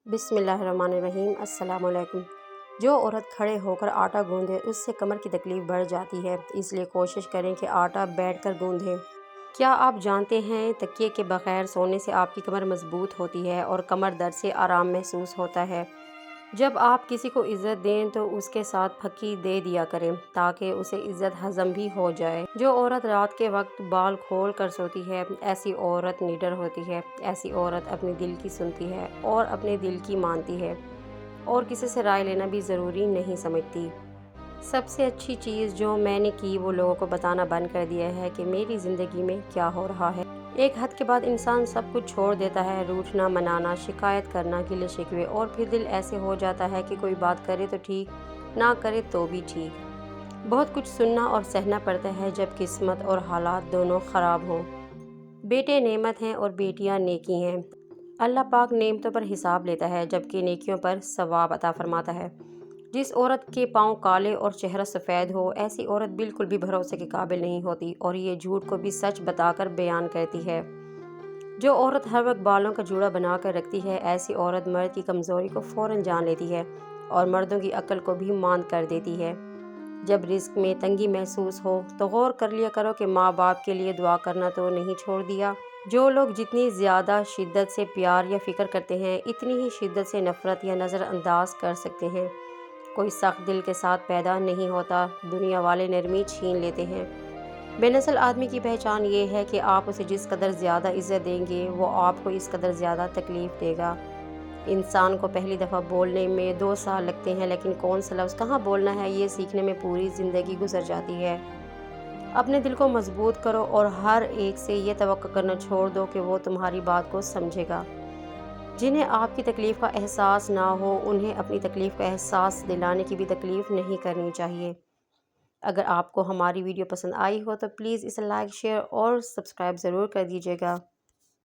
بسم اللہ الرحمن الرحیم۔ السلام علیکم۔ جو عورت کھڑے ہو کر آٹا گوندھے اس سے کمر کی تکلیف بڑھ جاتی ہے، اس لیے کوشش کریں کہ آٹا بیٹھ کر گوندھیں۔ کیا آپ جانتے ہیں تکیے کے بغیر سونے سے آپ کی کمر مضبوط ہوتی ہے اور کمر درد سے آرام محسوس ہوتا ہے۔ جب آپ کسی کو عزت دیں تو اس کے ساتھ پھکی دے دیا کریں تاکہ اسے عزت ہضم بھی ہو جائے۔ جو عورت رات کے وقت بال کھول کر سوتی ہے، ایسی عورت نڈر ہوتی ہے۔ ایسی عورت اپنے دل کی سنتی ہے اور اپنے دل کی مانتی ہے اور کسی سے رائے لینا بھی ضروری نہیں سمجھتی۔ سب سے اچھی چیز جو میں نے کی وہ لوگوں کو بتانا بند کر دیا ہے کہ میری زندگی میں کیا ہو رہا ہے۔ ایک حد کے بعد انسان سب کچھ چھوڑ دیتا ہے، روٹھنا، منانا، شکایت کرنا، گلے شکوے، اور پھر دل ایسے ہو جاتا ہے کہ کوئی بات کرے تو ٹھیک، نہ کرے تو بھی ٹھیک۔ بہت کچھ سننا اور سہنا پڑتا ہے جب قسمت اور حالات دونوں خراب ہوں۔ بیٹے نعمت ہیں اور بیٹیاں نیکی ہیں۔ اللہ پاک نعمتوں پر حساب لیتا ہے جبکہ نیکیوں پر ثواب عطا فرماتا ہے۔ جس عورت کے پاؤں کالے اور چہرہ سفید ہو، ایسی عورت بالکل بھی بھروسے کے قابل نہیں ہوتی اور یہ جھوٹ کو بھی سچ بتا کر بیان کرتی ہے۔ جو عورت ہر وقت بالوں کا جوڑا بنا کر رکھتی ہے، ایسی عورت مرد کی کمزوری کو فوراً جان لیتی ہے اور مردوں کی عقل کو بھی ماند کر دیتی ہے۔ جب رزق میں تنگی محسوس ہو تو غور کر لیا کرو کہ ماں باپ کے لیے دعا کرنا تو نہیں چھوڑ دیا۔ جو لوگ جتنی زیادہ شدت سے پیار یا فکر کرتے ہیں، اتنی ہی شدت سے نفرت یا نظر انداز کر سکتے ہیں۔ کوئی سخت دل کے ساتھ پیدا نہیں ہوتا، دنیا والے نرمی چھین لیتے ہیں۔ بے نسل آدمی کی پہچان یہ ہے کہ آپ اسے جس قدر زیادہ عزت دیں گے وہ آپ کو اس قدر زیادہ تکلیف دے گا۔ انسان کو پہلی دفعہ بولنے میں 2 سال لگتے ہیں، لیکن کون سا لفظ کہاں بولنا ہے یہ سیکھنے میں پوری زندگی گزر جاتی ہے۔ اپنے دل کو مضبوط کرو اور ہر ایک سے یہ توقع کرنا چھوڑ دو کہ وہ تمہاری بات کو سمجھے گا۔ جنہیں آپ کی تکلیف کا احساس نہ ہو، انہیں اپنی تکلیف کا احساس دلانے کی بھی تکلیف نہیں کرنی چاہیے۔ اگر آپ کو ہماری ویڈیو پسند آئی ہو تو پلیز اسے لائک، شیئر اور سبسکرائب ضرور کر دیجیے گا۔